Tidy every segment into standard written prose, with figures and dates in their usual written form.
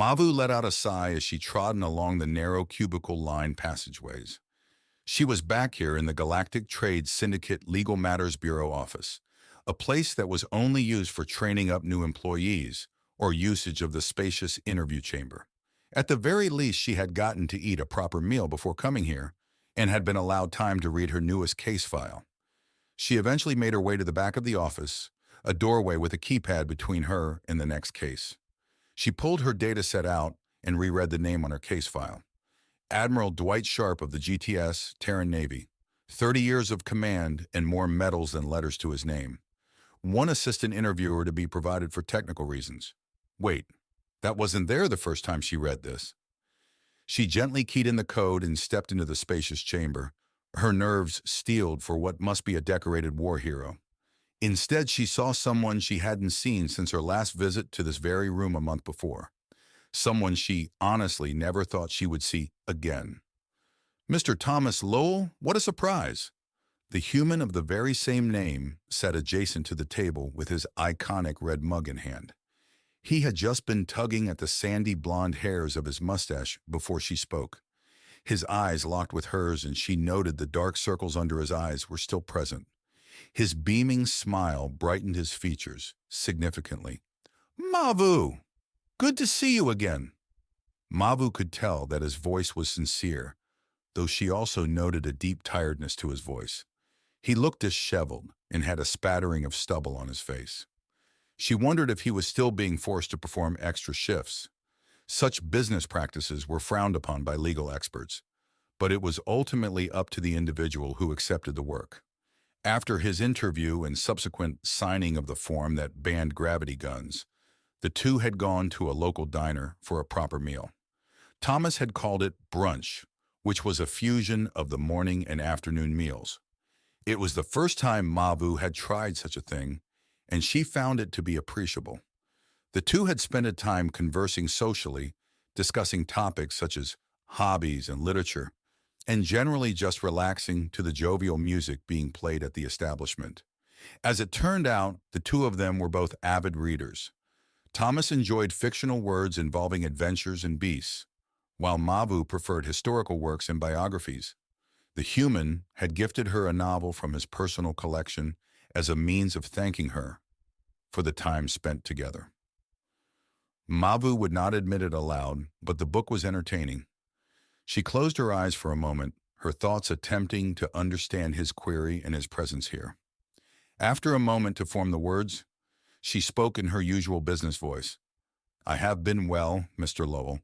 Mavu let out a sigh as she trodden along the narrow cubicle-lined passageways. She was back here in the Galactic Trade Syndicate Legal Matters Bureau office, a place that was only used for training up new employees or usage of the spacious interview chamber. At the very least, she had gotten to eat a proper meal before coming here and had been allowed time to read her newest case file. She eventually made her way to the back of the office, a doorway with a keypad between her and the next case. She pulled her data set out and reread the name on her case file. Admiral Dwight Sharp of the GTS, Terran Navy. 30 years of command and more medals than letters to his name. One assistant interviewer to be provided for technical reasons. Wait, that wasn't there the first time she read this. She gently keyed in the code and stepped into the spacious chamber, her nerves steeled for what must be a decorated war hero. Instead, she saw someone she hadn't seen since her last visit to this very room a month before. Someone she honestly never thought she would see again. Mr. Thomas Lowell, what a surprise! The human of the very same name sat adjacent to the table with his iconic red mug in hand. He had just been tugging at the sandy blonde hairs of his mustache before she spoke. His eyes locked with hers, and she noted the dark circles under his eyes were still present. His beaming smile brightened his features significantly. Mavu! Good to see you again. Mavu could tell that his voice was sincere, though she also noted a deep tiredness to his voice. He looked disheveled and had a spattering of stubble on his face. She wondered if he was still being forced to perform extra shifts. Such business practices were frowned upon by legal experts, but it was ultimately up to the individual who accepted the work. After his interview and subsequent signing of the form that banned gravity guns, the two had gone to a local diner for a proper meal. Thomas had called it brunch, which was a fusion of the morning and afternoon meals. It was the first time Mavu had tried such a thing, and she found it to be appreciable. The two had spent a time conversing socially, discussing topics such as hobbies and literature, and generally just relaxing to the jovial music being played at the establishment. As it turned out, the two of them were both avid readers. Thomas enjoyed fictional words involving adventures and beasts, while Mavu preferred historical works and biographies. The human had gifted her a novel from his personal collection as a means of thanking her for the time spent together. Mavu would not admit it aloud, but the book was entertaining. She closed her eyes for a moment, her thoughts attempting to understand his query and his presence here. After a moment to form the words, she spoke in her usual business voice. I have been well, Mr. Lowell.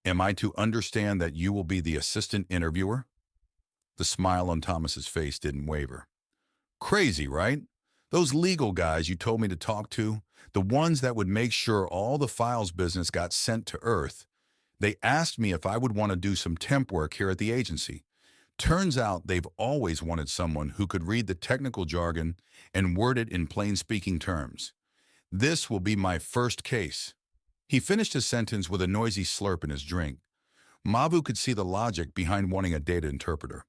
Am I to understand that you will be the assistant interviewer? The smile on Thomas's face didn't waver. Crazy, right? Those legal guys you told me to talk to, the ones that would make sure all the files business got sent to Earth, they asked me if I would want to do some temp work here at the agency. Turns out they've always wanted someone who could read the technical jargon and word it in plain-speaking terms. This will be my first case. He finished his sentence with a noisy slurp in his drink. Mavu could see the logic behind wanting a data interpreter,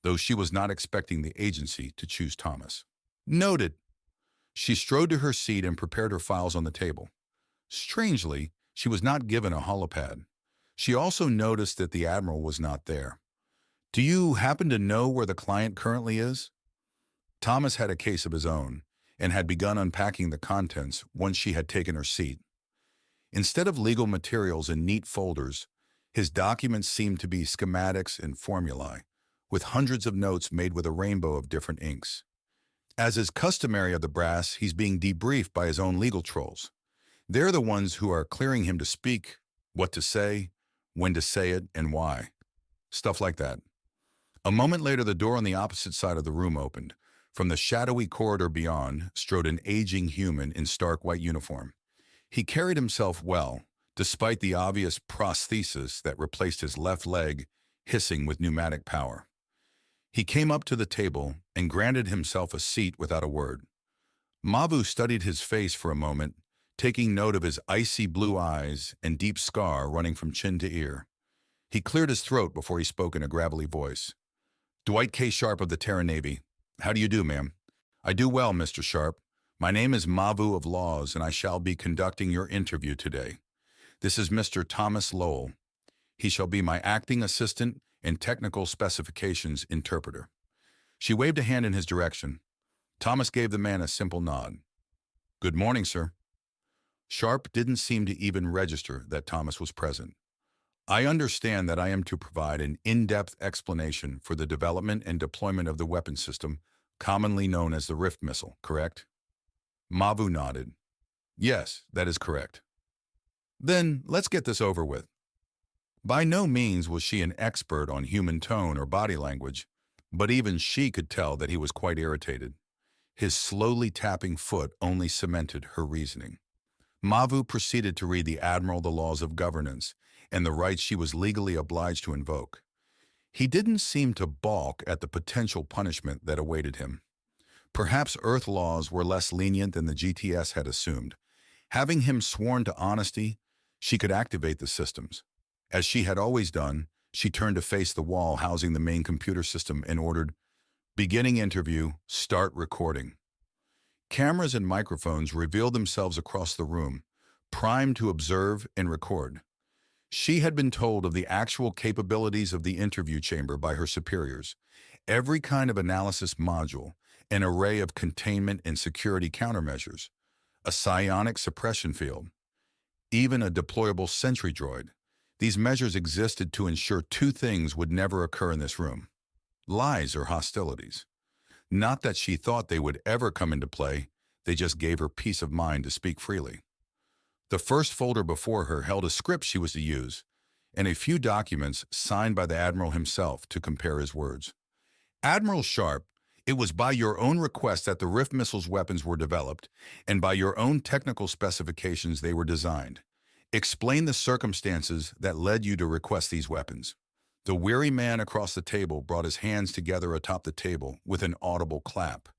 though she was not expecting the agency to choose Thomas. Noted. She strode to her seat and prepared her files on the table. Strangely, she was not given a holopad. She also noticed that the Admiral was not there. Do you happen to know where the client currently is? Thomas had a case of his own and had begun unpacking the contents once she had taken her seat. Instead of legal materials in neat folders, his documents seemed to be schematics and formulae, with hundreds of notes made with a rainbow of different inks. As is customary of the brass, he's being debriefed by his own legal trolls. They're the ones who are clearing him to speak, what to say, when to say it, and why. Stuff like that. A moment later, the door on the opposite side of the room opened. From the shadowy corridor beyond strode an aging human in stark white uniform. He carried himself well, despite the obvious prosthesis that replaced his left leg hissing with pneumatic power. He came up to the table and granted himself a seat without a word. Mavu studied his face for a moment, taking note of his icy blue eyes and deep scar running from chin to ear. He cleared his throat before he spoke in a gravelly voice. Dwight K. Sharp of the Terran Navy. How do you do, ma'am? I do well, Mr. Sharp. My name is Mavu of Laws, and I shall be conducting your interview today. This is Mr. Thomas Lowell. He shall be my acting assistant and technical specifications interpreter." She waved a hand in his direction. Thomas gave the man a simple nod. "Good morning, sir." Sharp didn't seem to even register that Thomas was present. "I understand that I am to provide an in-depth explanation for the development and deployment of the weapon system, commonly known as the Rift missile, correct?" Mavu nodded. "Yes, that is correct." "Then let's get this over with." By no means was she an expert on human tone or body language, but even she could tell that he was quite irritated. His slowly tapping foot only cemented her reasoning. Mavu proceeded to read the Admiral the laws of governance and the rights she was legally obliged to invoke. He didn't seem to balk at the potential punishment that awaited him. Perhaps Earth laws were less lenient than the GTS had assumed. Having him sworn to honesty, she could activate the systems. As she had always done, she turned to face the wall housing the main computer system and ordered, "Beginning interview, start recording." Cameras and microphones revealed themselves across the room, primed to observe and record. She had been told of the actual capabilities of the interview chamber by her superiors. Every kind of analysis module, an array of containment and security countermeasures, a psionic suppression field, even a deployable sentry droid. These measures existed to ensure two things would never occur in this room: lies or hostilities. Not that she thought they would ever come into play, they just gave her peace of mind to speak freely. The first folder before her held a script she was to use, and a few documents signed by the Admiral himself to compare his words. "Admiral Sharp, it was by your own request that the Rift missile's weapons were developed, and by your own technical specifications they were designed. Explain the circumstances that led you to request these weapons." The weary man across the table brought his hands together atop the table with an audible clap,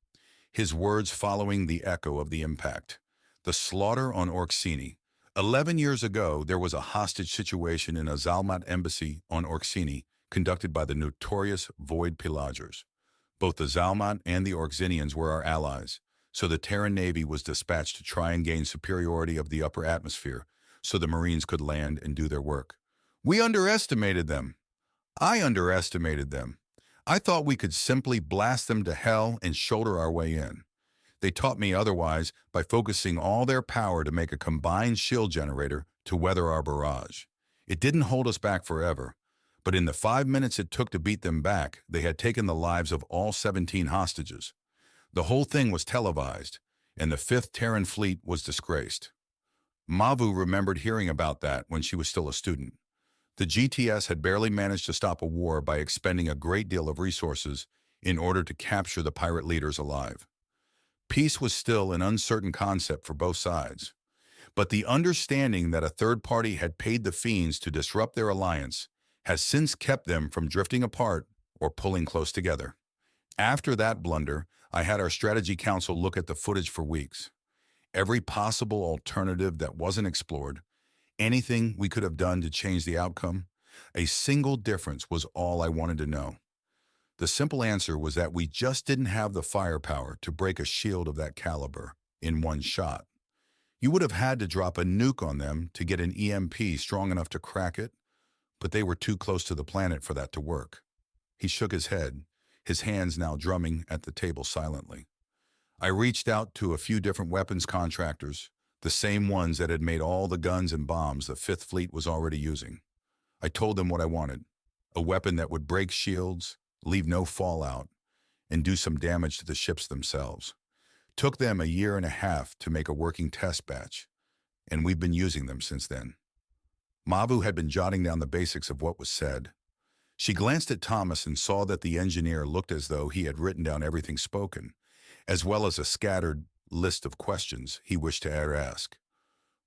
his words following the echo of the impact. "The slaughter on Orcsini. 11 years ago, there was a hostage situation in a Zalmat embassy on Orcsini conducted by the notorious Void Pillagers. Both the Zalmat and the Orcsinians were our allies, so the Terran Navy was dispatched to try and gain superiority of the upper atmosphere so the Marines could land and do their work. We underestimated them. I underestimated them. I thought we could simply blast them to hell and shoulder our way in. They taught me otherwise by focusing all their power to make a combined shield generator to weather our barrage. It didn't hold us back forever, but in the 5 minutes it took to beat them back, they had taken the lives of all 17 hostages. The whole thing was televised, and the 5th Terran Fleet was disgraced." Mavu remembered hearing about that when she was still a student. The GTS had barely managed to stop a war by expending a great deal of resources in order to capture the pirate leaders alive. Peace was still an uncertain concept for both sides, but the understanding that a third party had paid the fiends to disrupt their alliance has since kept them from drifting apart or pulling close together. After that blunder, I had our strategy council look at the footage for weeks. Every possible alternative that wasn't explored, anything we could have done to change the outcome, a single difference was all I wanted to know. The simple answer was that we just didn't have the firepower to break a shield of that caliber in one shot. You would have had to drop a nuke on them to get an EMP strong enough to crack it, but they were too close to the planet for that to work. He shook his head, his hands now drumming at the table silently. I reached out to a few different weapons contractors, the same ones that had made all the guns and bombs the 5th Fleet was already using. I told them what I wanted: a weapon that would break shields, leave no fallout, and do some damage to the ships themselves. Took them a year and a half to make a working test batch, and we've been using them since then. Mavu had been jotting down the basics of what was said. She glanced at Thomas and saw that the engineer looked as though he had written down everything spoken, as well as a scattered list of questions he wished to ask.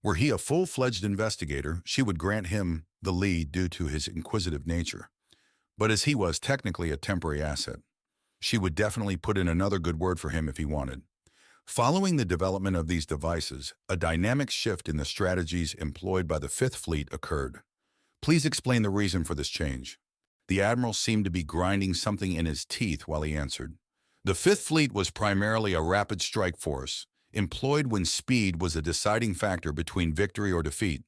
Were he a full-fledged investigator, she would grant him the lead due to his inquisitive nature. But as he was technically a temporary asset, she would definitely put in another good word for him if he wanted. Following the development of these devices, a dynamic shift in the strategies employed by the 5th Fleet occurred. Please explain the reason for this change. The Admiral seemed to be grinding something in his teeth while he answered. The 5th Fleet was primarily a rapid strike force, employed when speed was a deciding factor between victory or defeat.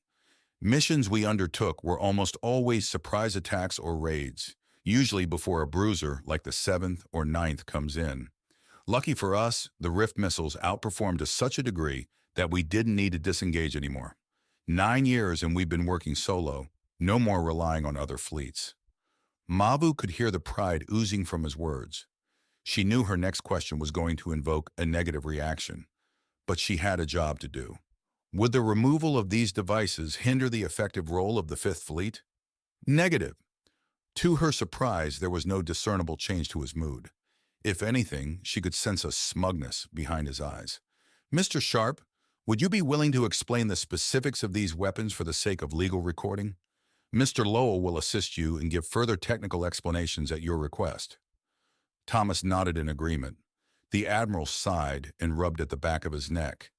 Missions we undertook were almost always surprise attacks or raids, usually before a bruiser like the 7th or 9th comes in. Lucky for us, the Rift missiles outperformed to such a degree that we didn't need to disengage anymore. 9 years and we've been working solo, no more relying on other fleets. Mavu could hear the pride oozing from his words. She knew her next question was going to invoke a negative reaction, but she had a job to do. Would the removal of these devices hinder the effective role of the Fifth Fleet? Negative. To her surprise, there was no discernible change to his mood. If anything, she could sense a smugness behind his eyes. Mr. Sharp, would you be willing to explain the specifics of these weapons for the sake of legal recording? Mr. Lowell will assist you and give further technical explanations at your request. Thomas nodded in agreement. The Admiral sighed and rubbed at the back of his neck.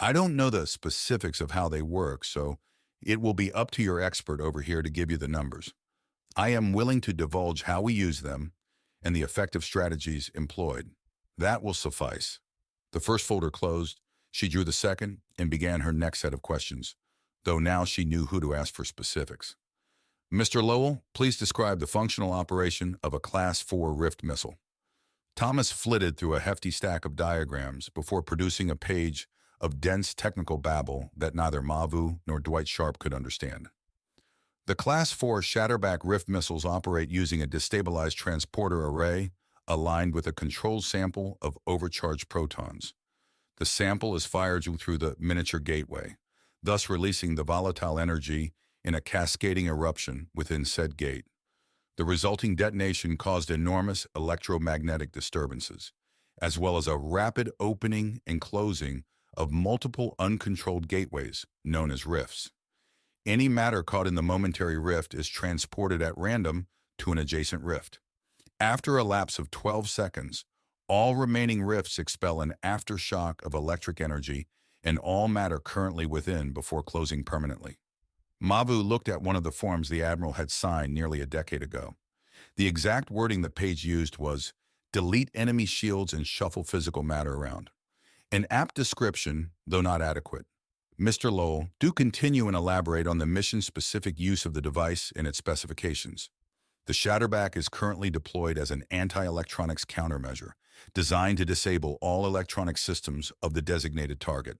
I don't know the specifics of how they work, so it will be up to your expert over here to give you the numbers. I am willing to divulge how we use them and the effective strategies employed. That will suffice. The first folder closed, she drew the second and began her next set of questions, though now she knew who to ask for specifics. Mr. Lowell, please describe the functional operation of a Class 4 Rift missile. Thomas flitted through a hefty stack of diagrams before producing a page of dense technical babble that neither Mavu nor Dwight Sharp could understand. The Class 4 Shatterback Rift missiles operate using a destabilized transporter array aligned with a controlled sample of overcharged protons. The sample is fired through the miniature gateway, thus releasing the volatile energy in a cascading eruption within said gate. The resulting detonation caused enormous electromagnetic disturbances, as well as a rapid opening and closing of multiple uncontrolled gateways, known as rifts. Any matter caught in the momentary rift is transported at random to an adjacent rift. After a lapse of 12 seconds, all remaining rifts expel an aftershock of electric energy and all matter currently within before closing permanently. Mavu looked at one of the forms the Admiral had signed nearly a decade ago. The exact wording the page used was, "Delete enemy shields and shuffle physical matter around." An apt description, though not adequate. Mr. Lowell, do continue and elaborate on the mission-specific use of the device and its specifications. The Shatterback is currently deployed as an anti-electronics countermeasure, designed to disable all electronic systems of the designated target.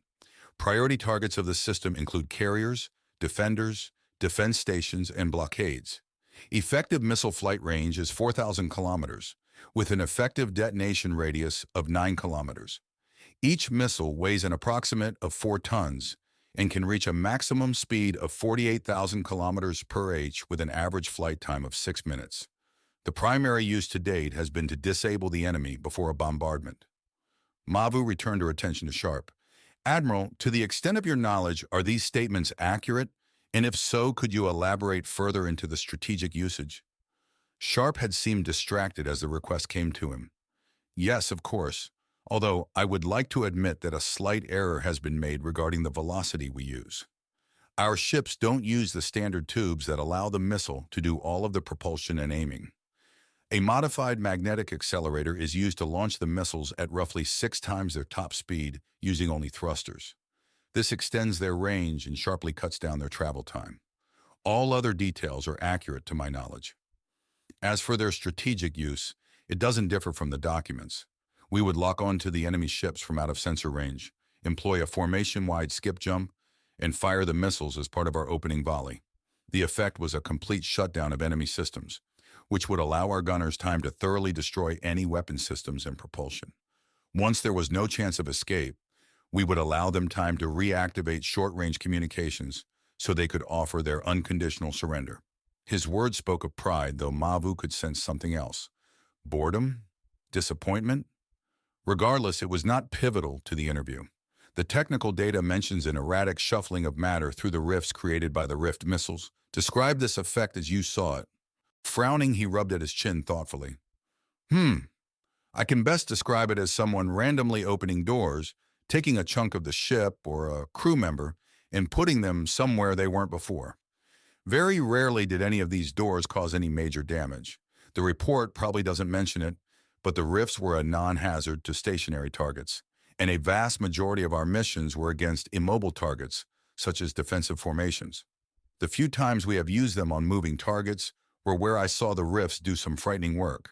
Priority targets of the system include carriers, defenders, defense stations, and blockades. Effective missile flight range is 4,000 kilometers, with an effective detonation radius of 9 kilometers. Each missile weighs an approximate of 4 tons and can reach a maximum speed of 48,000 kilometers per h with an average flight time of 6 minutes. The primary use to date has been to disable the enemy before a bombardment. Mavu returned her attention to Sharp. Admiral, to the extent of your knowledge, are these statements accurate? And if so, could you elaborate further into the strategic usage? Sharp had seemed distracted as the request came to him. Yes, of course. Although I would like to admit that a slight error has been made regarding the velocity we use. Our ships don't use the standard tubes that allow the missile to do all of the propulsion and aiming. A modified magnetic accelerator is used to launch the missiles at roughly 6 times their top speed using only thrusters. This extends their range and sharply cuts down their travel time. All other details are accurate to my knowledge. As for their strategic use, it doesn't differ from the documents. We would lock onto the enemy ships from out of sensor range, employ a formation-wide skip jump, and fire the missiles as part of our opening volley. The effect was a complete shutdown of enemy systems, which would allow our gunners time to thoroughly destroy any weapon systems and propulsion. Once there was no chance of escape, we would allow them time to reactivate short-range communications so they could offer their unconditional surrender. His words spoke of pride, though Mavu could sense something else. Boredom? Disappointment? Regardless, it was not pivotal to the interview. The technical data mentions an erratic shuffling of matter through the rifts created by the Rift missiles. Describe this effect as you saw it. Frowning, he rubbed at his chin thoughtfully. I can best describe it as someone randomly opening doors, taking a chunk of the ship or a crew member, and putting them somewhere they weren't before. Very rarely did any of these doors cause any major damage. The report probably doesn't mention it, but the rifts were a non-hazard to stationary targets, and a vast majority of our missions were against immobile targets, such as defensive formations. The few times we have used them on moving targets were where I saw the rifts do some frightening work.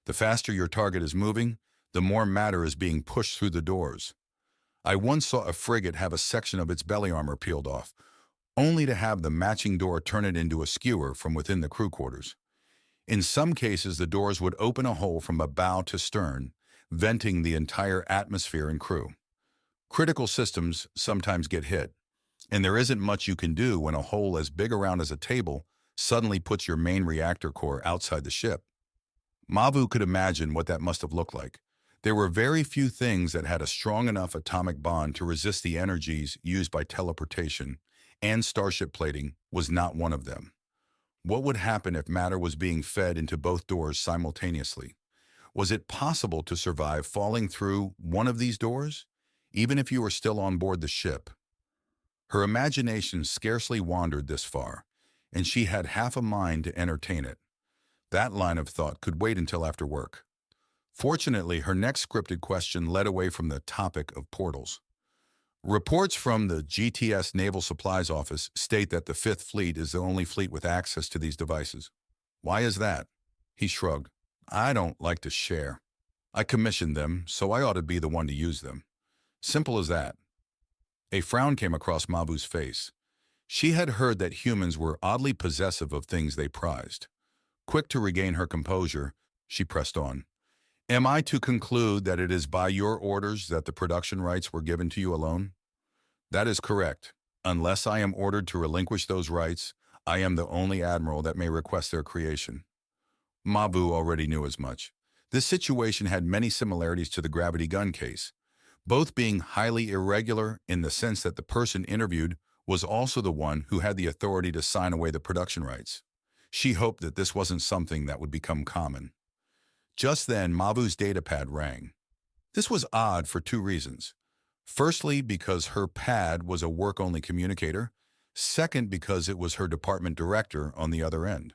The faster your target is moving, the more matter is being pushed through the doors. I once saw a frigate have a section of its belly armor peeled off, only to have the matching door turn it into a skewer from within the crew quarters. In some cases, the doors would open a hole from a bow to stern, venting the entire atmosphere and crew. Critical systems sometimes get hit, and there isn't much you can do when a hole as big around as a table suddenly puts your main reactor core outside the ship. Mavu could imagine what that must have looked like. There were very few things that had a strong enough atomic bond to resist the energies used by teleportation, and starship plating was not one of them. What would happen if matter was being fed into both doors simultaneously? Was it possible to survive falling through one of these doors, even if you were still on board the ship? Her imagination scarcely wandered this far, and she had half a mind to entertain it. That line of thought could wait until after work. Fortunately, her next scripted question led away from the topic of portals. Reports from the GTS Naval Supplies Office state that the Fifth Fleet is the only fleet with access to these devices. Why is that? He shrugged. I don't like to share. I commissioned them, so I ought to be the one to use them. Simple as that. A frown came across Mavu's face. She had heard that humans were oddly possessive of things they prized. Quick to regain her composure, she pressed on. Am I to conclude that it is by your orders that the production rights were given to you alone? That is correct. Unless I am ordered to relinquish those rights, I am the only admiral that may request their creation. Mavu already knew as much. This situation had many similarities to the gravity gun case, both being highly irregular in the sense that the person interviewed was also the one who had the authority to sign away the production rights. She hoped that this wasn't something that would become common. Just then, Mavu's datapad rang. This was odd for two reasons. Firstly, because her pad was a work-only communicator. Second, because it was her department director on the other end.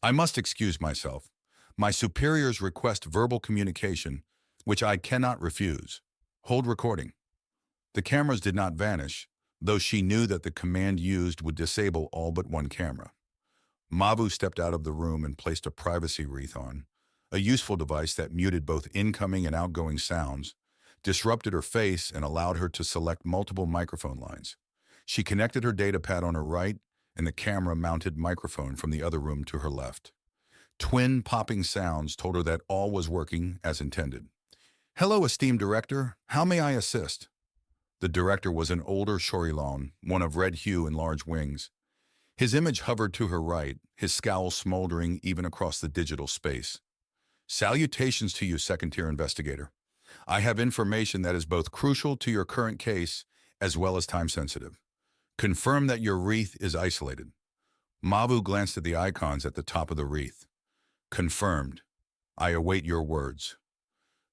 I must excuse myself. My superiors request verbal communication, which I cannot refuse. Hold recording. The cameras did not vanish, though she knew that the command used would disable all but one camera. Mavu stepped out of the room and placed a privacy wreath on, a useful device that muted both incoming and outgoing sounds, disrupted her face, and allowed her to select multiple microphone lines. She connected her datapad on her right and the camera-mounted microphone from the other room to her left. Twin popping sounds told her that all was working as intended. Hello, esteemed director. How may I assist? The director was an older Shorilon, one of red hue and large wings. His image hovered to her right, his scowl smoldering even across the digital space. Salutations to you, second-tier investigator. I have information that is both crucial to your current case as well as time-sensitive. Confirm that your wreath is isolated. Mavu glanced at the icons at the top of the wreath. Confirmed. I await your words.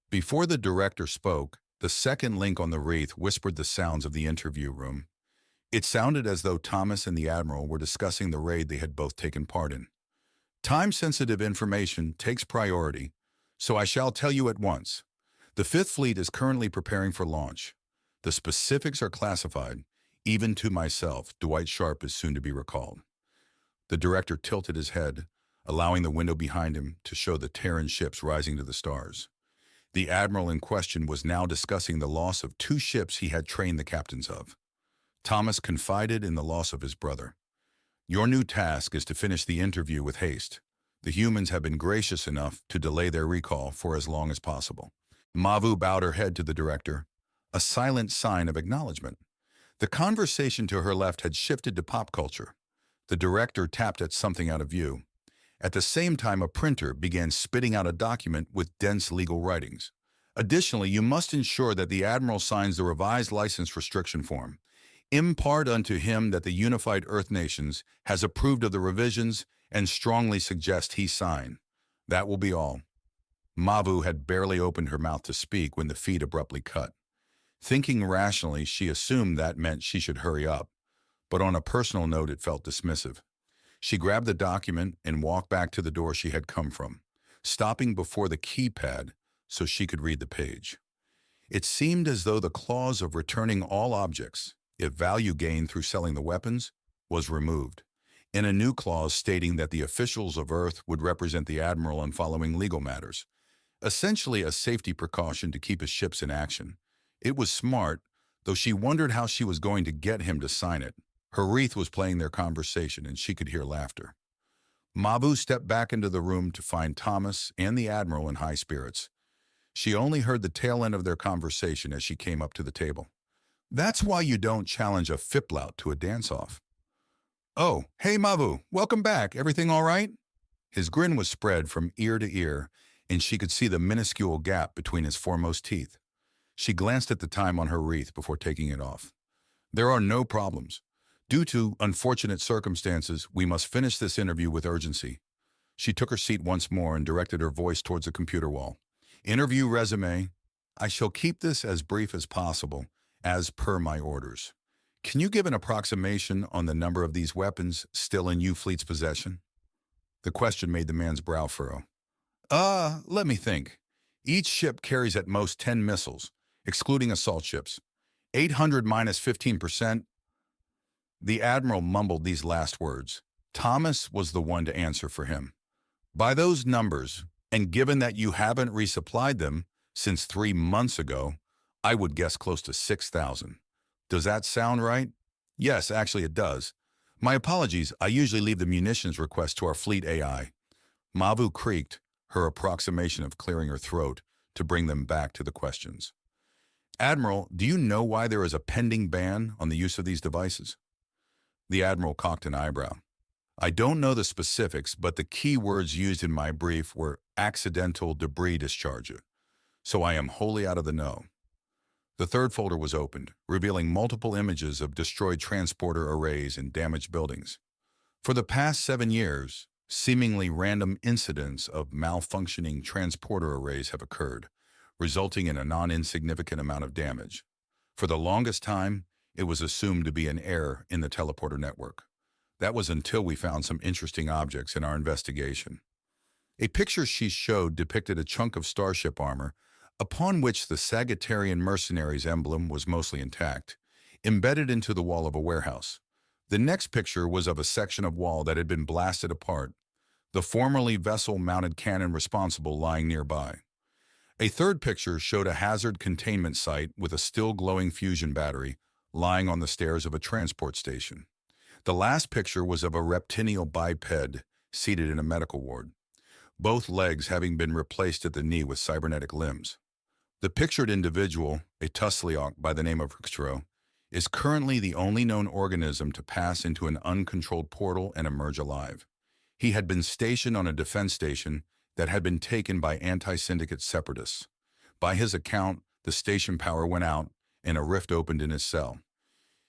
Before the director spoke, the second link on the wreath whispered the sounds of the interview room. It sounded as though Thomas and the Admiral were discussing the raid they had both taken part in. Time-sensitive information takes priority, so I shall tell you at once. The Fifth Fleet is currently preparing for launch. The specifics are classified. Even to myself, Dwight Sharp is soon to be recalled. The director tilted his head, allowing the window behind him to show the Terran ships rising to the stars. The admiral in question was now discussing the loss of two ships he had trained the captains of. Thomas confided in the loss of his brother. Your new task is to finish the interview with haste. The humans have been gracious enough to delay their recall for as long as possible. Mavu bowed her head to the director, a silent sign of acknowledgement. The conversation to her left had shifted to pop culture. The director tapped at something out of view. At the same time, a printer began spitting out a document with dense legal writings. Additionally, you must ensure that the Admiral signs the revised license restriction form. Impart unto him that the unified Earth nations has approved of the revisions and strongly suggest he sign. That will be all. Mavu had barely opened her mouth to speak when the feed abruptly cut. Thinking rationally, she assumed that meant she should hurry up, but on a personal note it felt dismissive. She grabbed the document and walked back to the door she had come from, stopping before the keypad so she could read the page. It seemed as though the clause of returning all objects, if value gained through selling the weapons, was removed. in a new clause stating that the officials of Earth would represent the Admiral in following legal matters, essentially a safety precaution to keep his ships in action. It was smart, though she wondered how she was going to get him to sign it. Her wreath was playing their conversation, and she could hear laughter. Mavu stepped back into the room to find Thomas and the Admiral in high spirits. She only heard the tail end of their conversation as she came up to the table. "That's why you don't challenge a fiplout to a dance-off." "Oh, hey Mavu, welcome back. Everything all right?" His grin was spread from ear to ear, and she could see the minuscule gap between his foremost teeth. She glanced at the time on her wreath before taking it off. "There are no problems. Due to unfortunate circumstances, we must finish this interview with urgency." She took her seat once more and directed her voice towards the computer wall. "Interview resume. I shall keep this as brief as possible, as per my orders. Can you give an approximation on the number of these weapons still in U-Fleet's possession?" The question made the man's brow furrow. Let me think. Each ship carries at most 10 missiles, excluding assault ships. 800 minus 15%. The Admiral mumbled these last words. Thomas was the one to answer for him. "By those numbers, and given that you haven't resupplied them since 3 months ago, I would guess close to 6,000. Does that sound right?" "Yes, actually it does. My apologies, I usually leave the munitions request to our fleet AI." Mavu creaked, her approximation of clearing her throat, to bring them back to the questions. "Admiral, do you know why there is a pending ban on the use of these devices?" The Admiral cocked an eyebrow. "I don't know the specifics, but the key words used in my brief were accidental debris discharge, so I am wholly out of the know." The third folder was opened, revealing multiple images of destroyed transporter arrays and damaged buildings. For the past 7 years, seemingly random incidents of malfunctioning transporter arrays have occurred, resulting in a non-insignificant amount of damage. For the longest time, it was assumed to be an error in the teleporter network. That was until we found some interesting objects in our investigation. A picture she showed depicted a chunk of starship armor, upon which the Sagittarian mercenaries emblem was mostly intact, embedded into the wall of a warehouse. The next picture was of a section of wall that had been blasted apart, the formerly vessel-mounted cannon responsible lying nearby. A third picture showed a hazard containment site with a still-glowing fusion battery lying on the stairs of a transport station. The last picture was of a reptilian biped seated in a medical ward, both legs having been replaced at the knee with cybernetic limbs. The pictured individual, a Tusliok by the name of Rixtro, is currently the only known organism to pass into an uncontrolled portal and emerge alive. He had been stationed on a defense station that had been taken by anti-syndicate separatists. By his account, the station power went out and a rift opened in his cell.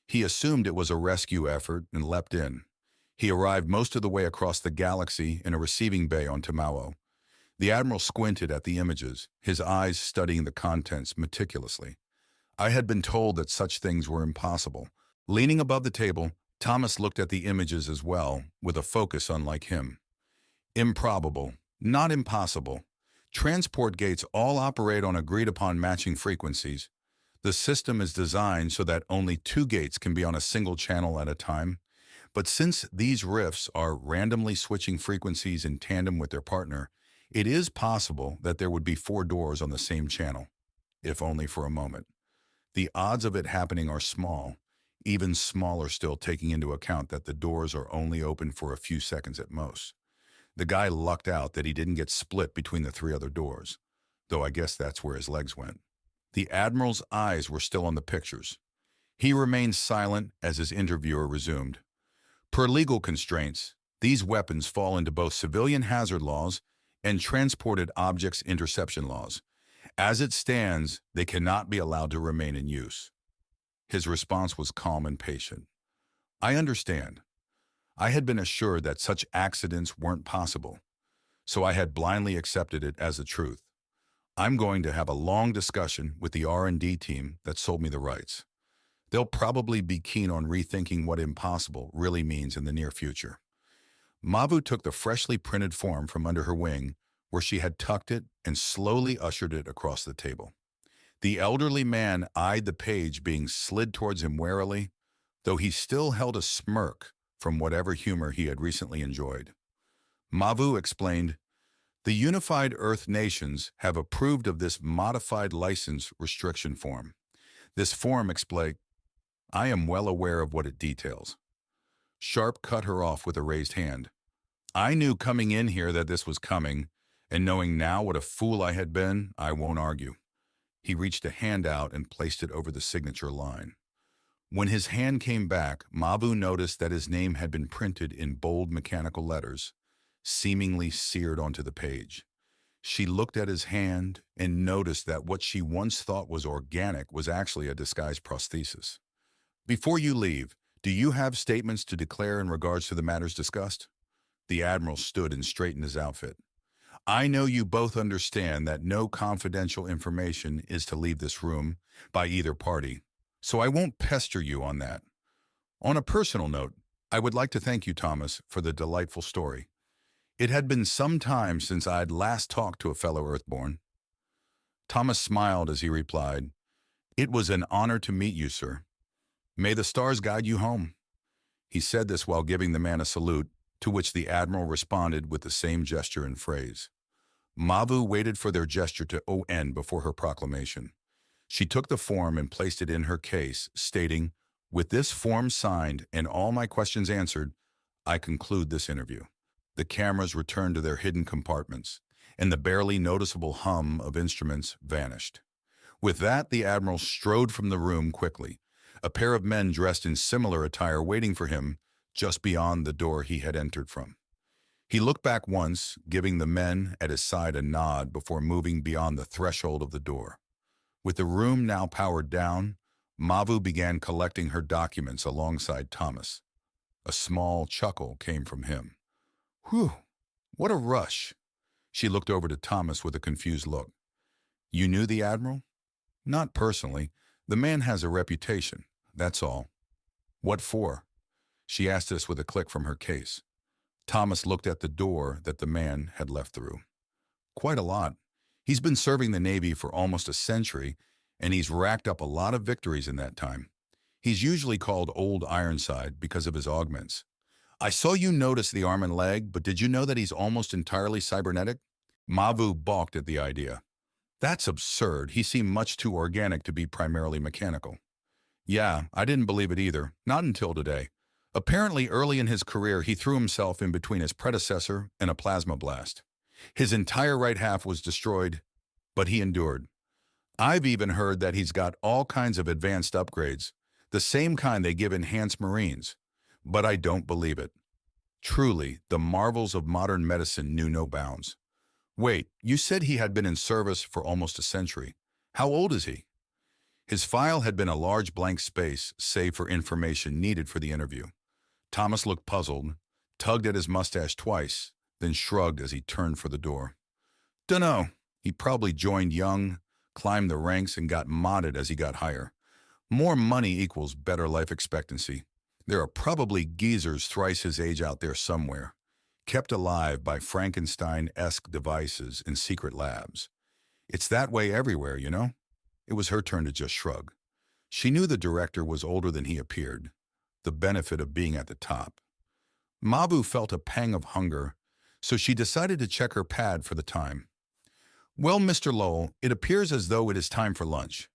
He assumed it was a rescue effort and leapt in. He arrived most of the way across the galaxy in a receiving bay on Tamao. The Admiral squinted at the images, his eyes studying the contents meticulously. I had been told that such things were impossible. Leaning above the table, Thomas looked at the images as well, with a focus unlike him. Improbable, not impossible. Transport gates all operate on agreed-upon matching frequencies. The system is designed so that only 2 gates can be on a single channel at a time. But since these rifts are randomly switching frequencies in tandem with their partner, it is possible that there would be 4 doors on the same channel, if only for a moment. The odds of it happening are small, even smaller still taking into account that the doors are only open for a few seconds at most. The guy lucked out that he didn't get split between the 3 other doors, though I guess that's where his legs went. The Admiral's eyes were still on the pictures. He remained silent as his interviewer resumed. Per legal constraints, these weapons fall into both civilian hazard laws and transported objects interception laws. As it stands, they cannot be allowed to remain in use. His response was calm and patient. I understand. I had been assured that such accidents weren't possible, so I had blindly accepted it as the truth. I'm going to have a long discussion with the R&D team that sold me the rights. They'll probably be keen on rethinking what impossible really means in the near future. Mavu took the freshly printed form from under her wing, where she had tucked it, and slowly ushered it across the table. The elderly man eyed the page being slid towards him warily, though he still held a smirk from whatever humor he had recently enjoyed. Mavu explained, "The Unified Earth Nations have approved of this modified license restriction form. This form explains, I am well aware of what it details." Sharp cut her off with a raised hand. "I knew coming in here that this was coming, and knowing now what a fool I had been, I won't argue." He reached a hand out and placed it over the signature line. When his hand came back, Mavu noticed that his name had been printed in bold mechanical letters, seemingly seared onto the page. She looked at his hand and noticed that what she once thought was organic was actually a disguised prosthesis. "Before you leave, do you have statements to declare in regards to the matters discussed?" The Admiral stood and straightened his outfit. "I know you both understand that no confidential information is to leave this room by either party, so I won't pester you on that. On a personal note, I would like to thank you, Thomas, for the delightful story. It had been some time since I had last talked to a fellow Earthborn." Thomas smiled as he replied, "It was an honor to meet you, sir. May the stars guide you home." He said this while giving the man a salute, to which the Admiral responded with the same gesture and phrase. Mavu waited for their gesture to end before her proclamation. She took the form and placed it in her case, stating, "With this form signed and all my questions answered, I conclude this interview." The cameras returned to their hidden compartments, and the barely noticeable hum of instruments vanished. With that, the Admiral strode from the room quickly, a pair of men dressed in similar attire waiting for him just beyond the door he had entered from. He looked back once, giving the men at his side a nod before moving beyond the threshold of the door. With the room now powered down, Mavu began collecting her documents alongside Thomas. A small chuckle came from him. "Whew, what a rush." She looked over to Thomas with a confused look. "You knew the Admiral?" "Not personally. The man has a reputation, that's all." "What for?" She asked this with a click from her case. Thomas looked at the door that the man had left through. "Quite a lot. He's been serving the Navy for almost a century, and he's racked up a lot of victories in that time. He's usually called Old Ironside because of his augments. I saw you notice the arm and leg, but did you know that he's almost entirely cybernetic?" Mavu balked at the idea. "That's absurd. He seemed much too organic to be primarily mechanical." "Yeah, I didn't believe it either, not until today. Apparently early in his career he threw himself in between his predecessor and a plasma blast. His entire right half was destroyed, but he endured. I've even heard that he's got all kinds of advanced upgrades, the same kind they give enhanced Marines, but I don't believe it. Truly, the marvels of modern medicine knew no bounds." "Wait, you said he had been in service for almost a century. How old is he?" His file had been a large blank space, save for information needed for the interview. Thomas looked puzzled, tugged at his mustache twice, then shrugged as he turned for the door. "Dunno. He probably joined young, climbed the ranks, and got modded as he got higher. More money equals better life expectancy. There are probably geezers thrice his age out there somewhere, kept alive by Frankenstein-esque devices in secret labs. It's that way everywhere, you know?" It was her turn to just shrug. She knew the director was older than he appeared, the benefit of being at the top. Mavu felt a pang of hunger, so she decided to check her pad for the time. "Well, Mr. Lowell, it appears as though it is time for lunch."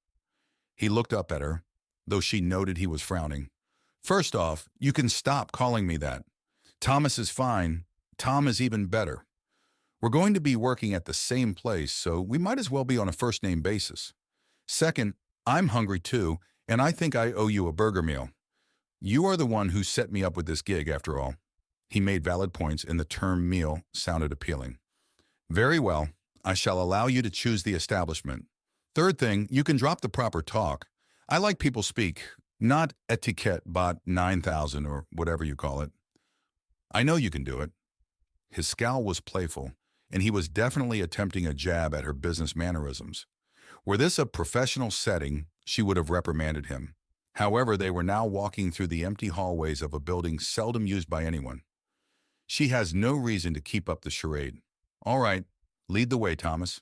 He looked up at her, though she noted he was frowning. "First off, you can stop calling me that. Thomas is fine. Tom is even better. We're going to be working at the same place, so we might as well be on a first-name basis. Second, I'm hungry too, and I think I owe you a burger meal. You are the one who set me up with this gig, after all." He made valid points, and the term meal sounded appealing. "Very well. I shall allow you to choose the establishment. Third thing, you can drop the proper talk. I like people speak, not etiquette bot 9000 or whatever you call it. I know you can do it." His scowl was playful, and he was definitely attempting a jab at her business mannerisms. Were this a professional setting, she would have reprimanded him. However, they were now walking through the empty hallways of a building seldom used by anyone. She has no reason to keep up the charade. "All right, lead the way, Thomas."